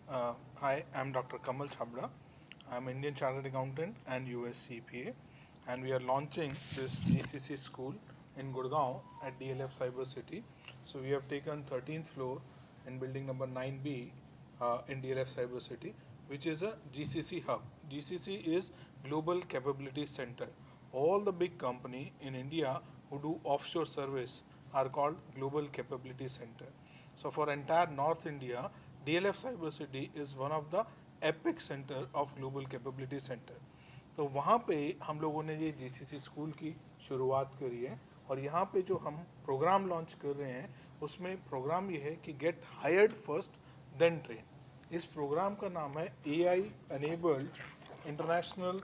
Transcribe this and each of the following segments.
Hi, I'm Dr. Kamal Chabra. I'm Indian Chartered Accountant and US CPA, and we are launching this GCC school in Gurgaon at DLF Cyber City. So we have taken 13th floor in building number 9B in DLF Cyber City, which is a GCC hub. GCC is Global Capability Center. All the big company in India who do offshore service are called Global Capability Center. So for entire North India, DLF Cyber City is one of the epic center of global capability center. तो वहाँ पे हम लोगों ने ये GCC school की शुरुआत करी है और यहाँ पे जो हम प्रोग्राम लॉन्च कर रहे हैं उसमें प्रोग्राम ये है कि get hired first then train. इस प्रोग्राम का नाम है AI enabled international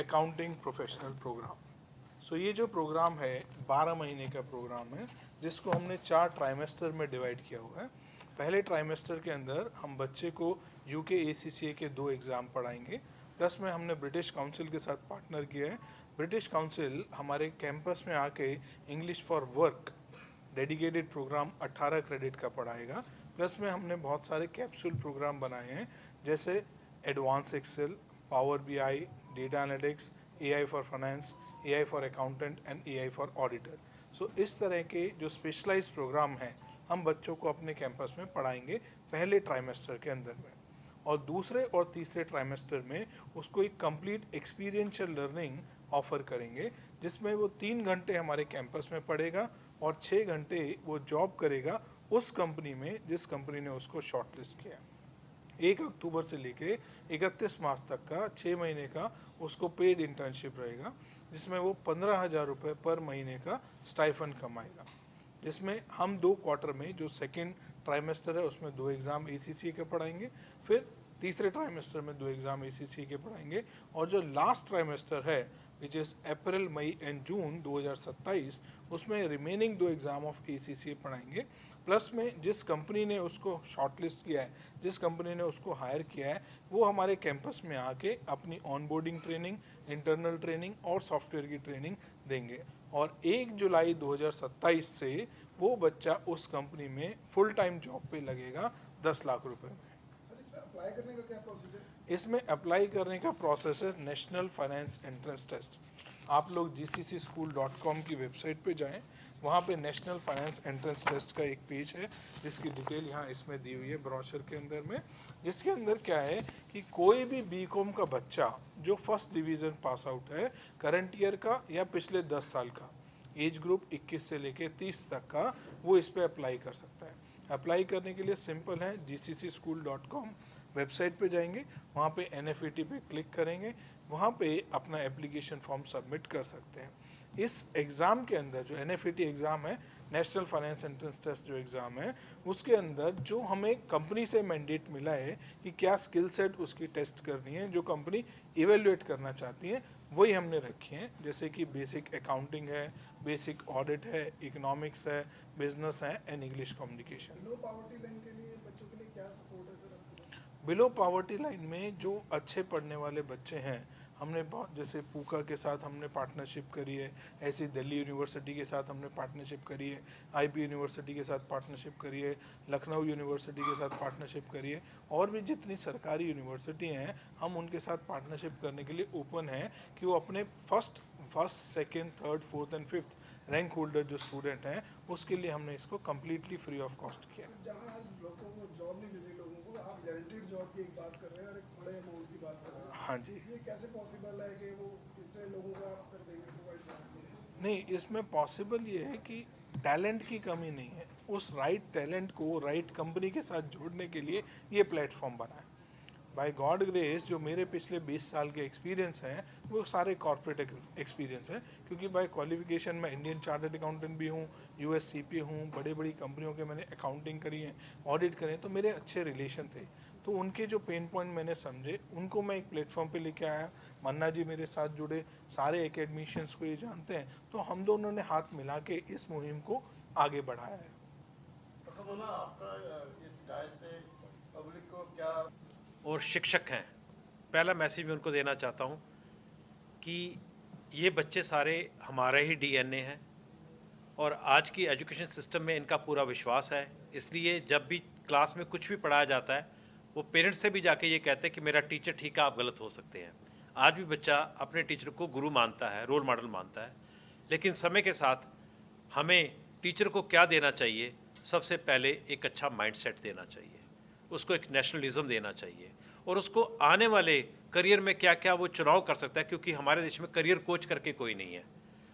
accounting professional program. So ये जो प्रोग्राम है 12 महीने का प्रोग्राम है जिसको हमने 4 ट्राइमेस्टर में डिवाइड किया हुआ है। पहले ट्राइमेस्टर के अंदर हम बच्चे को UK ACCA के 2 एग्ज़ाम पढ़ाएंगे, प्लस में हमने ब्रिटिश काउंसिल के साथ पार्टनर किया है। ब्रिटिश काउंसिल हमारे कैंपस में आके English for work dedicated programme 18 credit का पढ़ाएगा, प्लस में हमने बहुत सारे कैप्सूल प्रोग्राम बनाए हैं जैसे advance excel, power BI, data analytics, AI for finance, AI for accountant and AI for auditor. So इस तरह के जो स्पेशलाइज प्रोग्राम हैं हम बच्चों को अपने कैंपस में पढ़ाएंगे पहले ट्राइमेस्टर के अंदर में, और दूसरे और तीसरे ट्राइमेस्टर में उसको एक कंप्लीट एक्सपीरियंशियल लर्निंग ऑफर करेंगे जिसमें वो 3 घंटे हमारे कैंपस में पढ़ेगा और 6 घंटे वो जॉब करेगा उस कंपनी में जिस कंपनी ने उसको शॉर्टलिस्ट किया। 1 अक्टूबर से लेके 31 मार्च तक का 6 महीने का उसको पेड इंटर्नशिप रहेगा जिसमें वो 15,000 रुपये पर महीने का स्टाइफंड कमाएगा, जिसमें हम 2 क्वार्टर में जो सेकेंड ट्राइमेस्टर है उसमें 2 एग्ज़ाम ACCA के पढ़ाएंगे, फिर तीसरे ट्राइमेस्टर में 2 एग्ज़ाम ACCA के पढ़ाएंगे, और जो लास्ट ट्राइमेस्टर है which is April May and June 2027 उसमें रिमेनिंग 2 एग्ज़ाम ऑफ ACCA पढ़ाएंगे। प्लस में जिस कंपनी ने उसको शॉर्टलिस्ट किया है, जिस कंपनी ने उसको हायर किया है, वो हमारे कैंपस में आके अपनी ऑनबोर्डिंग ट्रेनिंग, इंटरनल ट्रेनिंग और सॉफ्टवेयर की ट्रेनिंग देंगे, और 1 जुलाई 2027 से वो बच्चा उस कंपनी में फुल टाइम जॉब पे लगेगा 10 लाख रुपए में। अप्लाई करने का क्या प्रोसीजर? इसमें अप्लाई करने का प्रोसेस है नेशनल फाइनेंस एंट्रेंस टेस्ट। आप लोग gccschool.com की वेबसाइट पे जाएं, वहाँ पे नेशनल फाइनेंस एंट्रेंस टेस्ट का एक पेज है जिसकी डिटेल यहाँ इसमें दी हुई है ब्रोशर के अंदर में, जिसके अंदर क्या है कि कोई भी BCom का बच्चा जो फर्स्ट डिवीज़न पास आउट है करंट ईयर का या पिछले 10 साल का, एज ग्रुप 21 से लेके 30 तक का, वो इस पर अप्लाई कर सकता है। अप्लाई करने के लिए सिंपल है, gccschool.com वेबसाइट पे जाएंगे, वहाँ पे NFET पे क्लिक करेंगे, वहाँ पे अपना एप्लीकेशन फॉर्म सबमिट कर सकते हैं। इस एग्ज़ाम के अंदर जो NFET एग्ज़ाम है, नेशनल फाइनेंस एंट्रेंस टेस्ट जो एग्ज़ाम है, उसके अंदर जो हमें कंपनी से मैंडेट मिला है कि क्या स्किल सेट उसकी टेस्ट करनी है, जो कंपनी इवेल्युएट करना चाहती है वही हमने रखी हैं, जैसे कि बेसिक अकाउंटिंग है, बेसिक ऑडिट है, इकोनॉमिक्स है, बिजनेस है and English communication. Low poverty line के लिए बच्चों के लिए क्या सपोर्ट है सर आपके पास? बिलो पॉवर्टी लाइन में जो अच्छे पढ़ने वाले बच्चे हैं, हमने बहुत, जैसे पूका के साथ हमने पार्टनरशिप करी है, ऐसी दिल्ली यूनिवर्सिटी के साथ हमने पार्टनरशिप करी है, IB यूनिवर्सिटी के साथ पार्टनरशिप करी है, लखनऊ यूनिवर्सिटी के साथ पार्टनरशिप करी है, और भी जितनी सरकारी यूनिवर्सिटी हैं हम उनके साथ पार्टनरशिप करने के लिए ओपन हैं कि वो अपने first, second, third, fourth and fifth rank holder जो स्टूडेंट हैं उसके लिए हमने इसको कम्प्लीटली फ्री ऑफ कॉस्ट किया है। जहाँ आज लोगों को जॉब नहीं मिल रही, लोगों को आप गारंटीड जॉब की एक बात कर रहे हैं और एक बड़े अमाउंट की बात कर रहे हैं। हाँ जी। ये कैसे पॉसिबल है कि वो इतने लोगों को आप कर देंगे, प्रोवाइड कर देंगे? नहीं, इसमें पॉसिबल ये है कि टैलेंट की कमी नहीं है, उस राइट टैलेंट को राइट कंपनी के साथ जोड़ने के लिए ये प्लेटफॉर्म बना है। बाय गॉड ग्रेस जो मेरे पिछले 20 साल के एक्सपीरियंस हैं वो सारे कॉर्पोरेट एक्सपीरियंस हैं, क्योंकि बाय क्वालिफिकेशन मैं इंडियन चार्टर्ड अकाउंटेंट भी हूँ, US CPA हूँ, बड़ी बड़ी कंपनियों के मैंने अकाउंटिंग करी है, ऑडिट करें, तो मेरे अच्छे रिलेशन थे, तो उनके जो पेन पॉइंट मैंने समझे उनको मैं एक प्लेटफॉर्म पे लेके आया। मन्ना जी मेरे साथ जुड़े, सारे एकेडमिशियंस को ये जानते हैं, तो हम दोनों ने हाथ मिला के इस मुहिम को आगे बढ़ाया है। आपका इस राय से पब्लिक को क्या और शिक्षक हैं, पहला मैसेज मैं उनको देना चाहता हूँ कि ये बच्चे सारे हमारे ही DNA हैं और आज की एजुकेशन सिस्टम में इनका पूरा विश्वास है, इसलिए जब भी क्लास में कुछ भी पढ़ाया जाता है वो पेरेंट्स से भी जाके ये कहते हैं कि मेरा टीचर ठीक है, आप गलत हो सकते हैं। आज भी बच्चा अपने टीचर को गुरु मानता है, रोल मॉडल मानता है, लेकिन समय के साथ हमें टीचर को क्या देना चाहिए? सबसे पहले एक अच्छा माइंडसेट देना चाहिए, उसको एक नेशनलिज्म देना चाहिए, और उसको आने वाले करियर में क्या क्या वो चुनाव कर सकता है, क्योंकि हमारे देश में करियर कोच करके कोई नहीं है।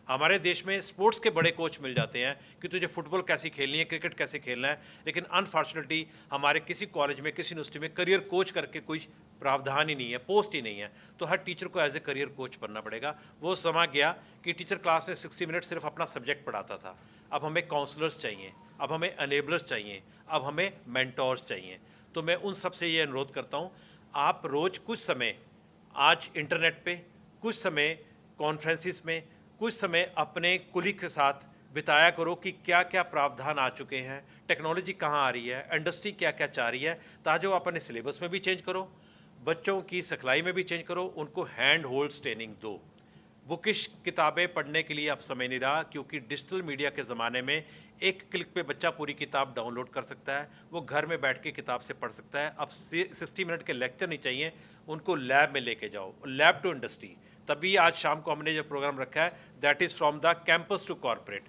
हमारे देश में स्पोर्ट्स के बड़े कोच मिल जाते हैं कि तुझे फुटबॉल कैसी खेलनी है, क्रिकेट कैसे खेलना है, लेकिन अनफॉर्चुनेटली हमारे किसी कॉलेज में, किसी यूनिवर्सिटी में करियर कोच करके कोई प्रावधान ही नहीं है, पोस्ट ही नहीं है। तो हर टीचर को एज ए करियर कोच बनना पड़ेगा। वो समय गया कि टीचर क्लास में 60 मिनट सिर्फ अपना सब्जेक्ट पढ़ाता था। अब हमें काउंसलर्स चाहिए, अब हमें अनेबलर्स चाहिए, अब हमें मेंटोर्स चाहिए। तो मैं उन सबसे ये अनुरोध करता हूँ, आप रोज़ कुछ समय आज इंटरनेट पे, कुछ समय कॉन्फ्रेंसिस में, कुछ समय अपने कुलीग के साथ बिताया करो कि क्या क्या प्रावधान आ चुके हैं, टेक्नोलॉजी कहाँ आ रही है, इंडस्ट्री क्या क्या चाह रही है, ताकि वो अपने सिलेबस में भी चेंज करो, बच्चों की सिखलाई में भी चेंज करो, उनको हैंड होल्ड ट्रेनिंग दो। बुकिश किताबें पढ़ने के लिए अब समय नहीं रहा, क्योंकि डिजिटल मीडिया के ज़माने में एक क्लिक पे बच्चा पूरी किताब डाउनलोड कर सकता है, वो घर में बैठ के किताब से पढ़ सकता है। अब 60 मिनट के लेक्चर नहीं चाहिए, उनको लैब में लेके जाओ, लैब टू इंडस्ट्री। तभी आज शाम को हमने जो प्रोग्राम रखा है, that is from the campus to corporate.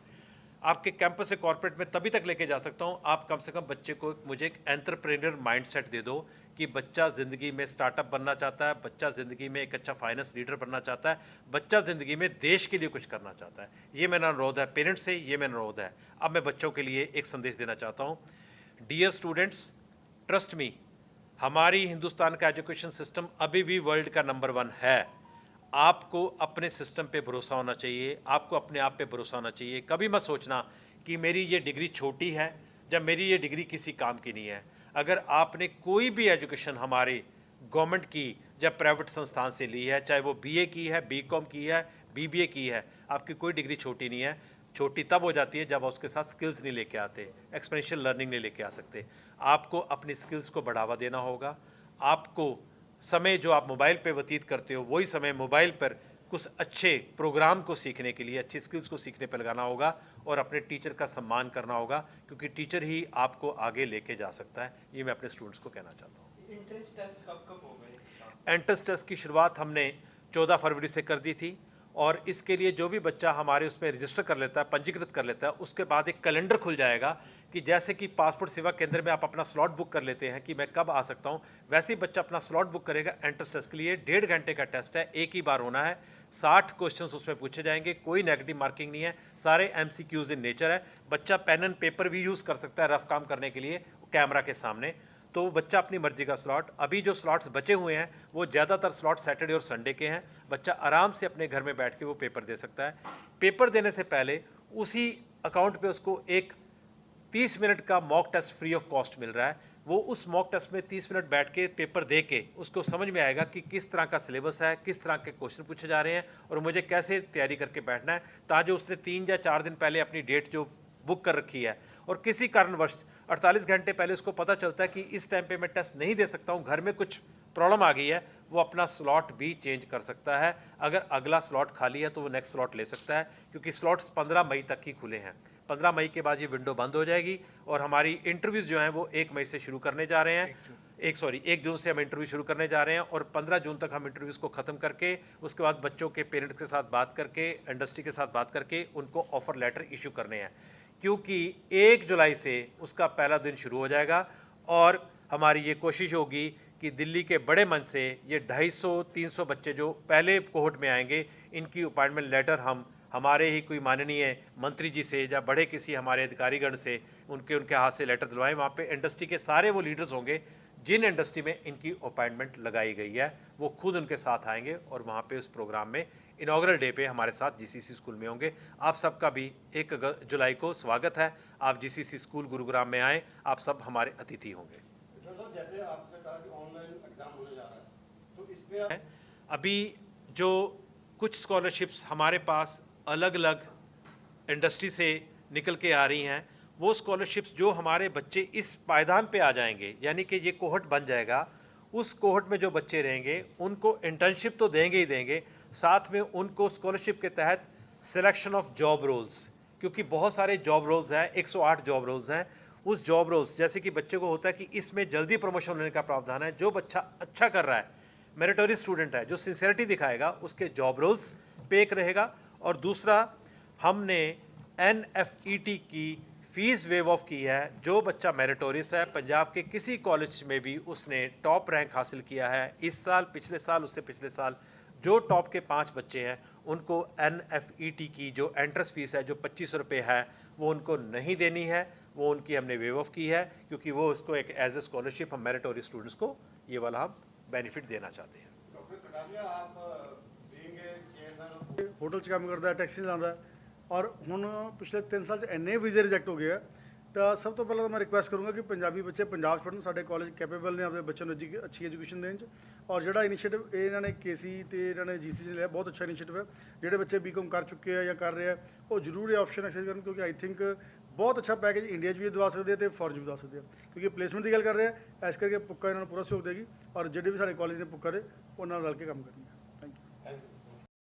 आपके कैंपस से कॉर्पोरेट में तभी तक लेके जा सकता हूँ, आप कम से कम बच्चे को मुझे एक एंटरप्रेन्योर माइंडसेट दे दो कि बच्चा ज़िंदगी में स्टार्टअप बनना चाहता है, बच्चा ज़िंदगी में एक अच्छा फाइनेंस लीडर बनना चाहता है, बच्चा ज़िंदगी में देश के लिए कुछ करना चाहता है। ये मेरा अनुरोध है पेरेंट्स से, ये मेरा अनुरोध है। अब मैं बच्चों के लिए एक संदेश देना चाहता हूँ। डियर स्टूडेंट्स, ट्रस्ट मी, हमारी हिंदुस्तान का एजुकेशन सिस्टम अभी भी वर्ल्ड का नंबर 1 है। आपको अपने सिस्टम पे भरोसा होना चाहिए, आपको अपने आप पे भरोसा होना चाहिए। कभी मत सोचना कि मेरी ये डिग्री छोटी है, जब मेरी ये डिग्री किसी काम की नहीं है। अगर आपने कोई भी एजुकेशन हमारे गवर्नमेंट की या प्राइवेट संस्थान से ली है, चाहे वो बीए की है, बीकॉम की है, बीबीए की है, आपकी कोई डिग्री छोटी नहीं है। छोटी तब हो जाती है जब उसके साथ स्किल्स नहीं लेके आते, एक्सपेरिएंशियल लर्निंग नहीं लेके आ सकते। आपको अपनी स्किल्स को बढ़ावा देना होगा। आपको समय जो आप मोबाइल पे व्यतीत करते हो, वही समय मोबाइल पर कुछ अच्छे प्रोग्राम को सीखने के लिए, अच्छी स्किल्स को सीखने पर लगाना होगा, और अपने टीचर का सम्मान करना होगा, क्योंकि टीचर ही आपको आगे लेके जा सकता है। ये मैं अपने स्टूडेंट्स को कहना चाहता हूँ। एंट्रेंस टेस्ट कब हो गए? एंट्रेंस टेस्ट की शुरुआत हमने 14 फरवरी से कर दी थी, और इसके लिए जो भी बच्चा हमारे उसमें रजिस्टर कर लेता है, पंजीकृत कर लेता है, उसके बाद एक कैलेंडर खुल जाएगा कि जैसे कि पासपोर्ट सेवा केंद्र में आप अपना स्लॉट बुक कर लेते हैं कि मैं कब आ सकता हूं, वैसे ही बच्चा अपना स्लॉट बुक करेगा। एंट्रेंस टेस्ट के लिए 1.5 घंटे का टेस्ट है, एक ही बार होना है। 60 क्वेश्चंस उसमें पूछे जाएंगे, कोई नेगेटिव मार्किंग नहीं है, सारे MCQs इन नेचर है। बच्चा पेन एंड पेपर भी यूज़ कर सकता है रफ काम करने के लिए कैमरा के सामने। तो बच्चा अपनी मर्जी का स्लॉट, अभी जो स्लॉट्स बचे हुए हैं वो ज़्यादातर स्लॉट सैटरडे और संडे के हैं। बच्चा आराम से अपने घर में बैठ के वो पेपर दे सकता है। पेपर देने से पहले उसी अकाउंट पे उसको एक 30 मिनट का mock test free of cost मिल रहा है। वो उस मॉक टेस्ट में 30 मिनट बैठ के पेपर दे के उसको समझ में आएगा कि किस तरह का सिलेबस है, किस तरह के क्वेश्चन पूछे जा रहे हैं, और मुझे कैसे तैयारी करके बैठना है। ताकि उसने 3 या 4 दिन पहले अपनी डेट जो बुक कर रखी है, और किसी कारणवश 48 घंटे पहले उसको पता चलता है कि इस टाइम पे मैं टेस्ट नहीं दे सकता हूँ, घर में कुछ प्रॉब्लम आ गई है, वो अपना स्लॉट भी चेंज कर सकता है। अगर अगला स्लॉट खाली है तो वो नेक्स्ट स्लॉट ले सकता है, क्योंकि स्लॉट्स 15 मई तक ही खुले हैं। 15 मई के बाद ये विंडो बंद हो जाएगी, और हमारी इंटरव्यूज़ जो हैं वो 1 मई से शुरू करने जा रहे हैं। 1 जून से हम इंटरव्यू शुरू करने जा रहे हैं, और 15 जून तक हम इंटरव्यूज़ को ख़त्म करके उसके बाद बच्चों के पेरेंट्स के साथ बात करके, इंडस्ट्री के साथ बात करके उनको ऑफ़र लेटर इशू करने हैं, क्योंकि 1 जुलाई से उसका पहला दिन शुरू हो जाएगा। और हमारी ये कोशिश होगी कि दिल्ली के बड़े मंच से ये 250-300 बच्चे जो पहले कोहॉर्ट में आएंगे, इनकी अपॉइंटमेंट लेटर हम हमारे ही कोई माननीय मंत्री जी से या बड़े किसी हमारे अधिकारीगण से उनके हाथ से लेटर दिलवाएं। वहाँ पे इंडस्ट्री के सारे वो लीडर्स होंगे जिन इंडस्ट्री में इनकी अपॉइंटमेंट लगाई गई है, वो खुद उनके साथ आएंगे, और वहाँ पे उस प्रोग्राम में इनॉग्रल डे पे हमारे साथ GCC स्कूल में होंगे। आप सबका भी 1 जुलाई को स्वागत है। आप GCC स्कूल गुरुग्राम में आएँ, आप सब हमारे अतिथि होंगे। जैसे आपने कहा कि ऑनलाइन एग्जाम होने जा रहा है, तो इसमें अभी जो कुछ स्कॉलरशिप्स हमारे पास अलग अलग इंडस्ट्री से निकल के आ रही हैं, वो स्कॉलरशिप्स जो हमारे बच्चे इस पायदान पे आ जाएंगे, यानी कि ये कोहॉर्ट बन जाएगा, उस कोहॉर्ट में जो बच्चे रहेंगे उनको इंटर्नशिप तो देंगे ही देंगे, साथ में उनको स्कॉलरशिप के तहत सिलेक्शन ऑफ जॉब रोल्स, क्योंकि बहुत सारे जॉब रोल्स हैं, 108 जॉब रोल्स हैं, उस जॉब रोल्स, जैसे कि बच्चे को होता है कि इसमें जल्दी प्रमोशन होने का प्रावधान है, जो बच्चा अच्छा कर रहा है, मेरिटोरियस स्टूडेंट है, जो सिंसियरिटी दिखाएगा, उसके जॉब रोल्स पे एक रहेगा। और दूसरा, हमने NFET की फ़ीस वेव ऑफ की है। जो बच्चा मेरिटोरियस है, पंजाब के किसी कॉलेज में भी उसने टॉप रैंक हासिल किया है इस साल, पिछले साल, उससे पिछले साल, जो टॉप के 5 बच्चे हैं उनको NFET की जो एंट्रेंस फीस है, जो 2500 रुपये है, वो उनको नहीं देनी है, वो उनकी हमने वेव ऑफ की है, क्योंकि वो उसको एक एज ए स्कॉलरशिप हम मेरिटोरियस स्टूडेंट्स को ये वाला हम बेनिफिट देना चाहते हैं। डॉक्टर कटारिया, आप बीइंग ए चेयरमैन होटल 'ਚ ਕੰਮ ਕਰਦਾ, ਟੈਕਸੀ ਚਲਾਉਂਦਾ ਔਰ ਹੁਣ ਪਿਛਲੇ 3 ਸਾਲ 'ਚ ਇੰਨੇ ਵੀਜ਼ੇ ਰਿਜੈਕਟ ਹੋ ਗਏ ਆ। ਤਾਂ ਸਭ ਤੋਂ ਪਹਿਲਾਂ ਤਾਂ ਮੈਂ ਰਿਕੁਐਸਟ ਕਰੂੰਗਾ ਕਿ ਪੰਜਾਬੀ ਬੱਚੇ ਪੰਜਾਬ 'ਚ ਪੜ੍ਹਨ। ਸਾਡੇ ਕਾਲਜ ਕੈਪੇਬਲ ਨੇ ਆਪਣੇ ਬੱਚਿਆਂ ਨੂੰ ਅੱਛੀ ਐਜੂਕੇਸ਼ਨ ਦੇਣ 'ਚ। ਔਰ ਜਿਹੜਾ ਇਨੀਸ਼ੀਏਟਿਵ ਇਹਨਾਂ ਨੇ KC ਤੇ ਇਹਨਾਂ ਨੇ GC 'ਚ ਲਿਆ, ਬਹੁਤ ਅੱਛਾ ਇਨੀਸ਼ੀਏਟਿਵ ਹੈ। ਜਿਹੜੇ ਬੱਚੇ BCom ਕਰ ਚੁੱਕੇ ਆ ਜਾਂ ਕਰ ਰਹੇ ਆ, ਉਹ ਜ਼ਰੂਰ ਇਹ ਆਪਸ਼ਨ ਐਕਸਰਸਾਈਜ਼ ਕਰਨ, ਕਿਉਂਕਿ ਆਈ ਥਿੰਕ ਬਹੁਤ ਅੱਛਾ ਪੈਕੇਜ ਇੰਡੀਆ 'ਚ ਵੀ ਦਵਾ ਸਕਦੇ ਆ ਤੇ ਫੋਰਨ 'ਚ ਵੀ ਦਵਾ ਸਕਦੇ ਆ, ਕਿਉਂਕਿ ਪਲੇਸਮੈਂਟ ਦੀ ਗੱਲ ਕਰ ਰਹੇ ਆ। ਇਸ ਕਰਕੇ ਪੁੱਕਾ ਇਹਨਾਂ ਨੂੰ ਪੂਰਾ ਸਹਿਯੋਗ ਦੇਗੀ ਔਰ ਜਿਹੜੇ ਵੀ ਸਾਡੇ ਕਾਲਜ ਨੇ ਪੁੱਕਾ ਦੇ ਉਹਨਾਂ ਨਾਲ ਰਲ ਕੇ ਕੰਮ ਕਰਨਗੇ। Thank you. Thank you.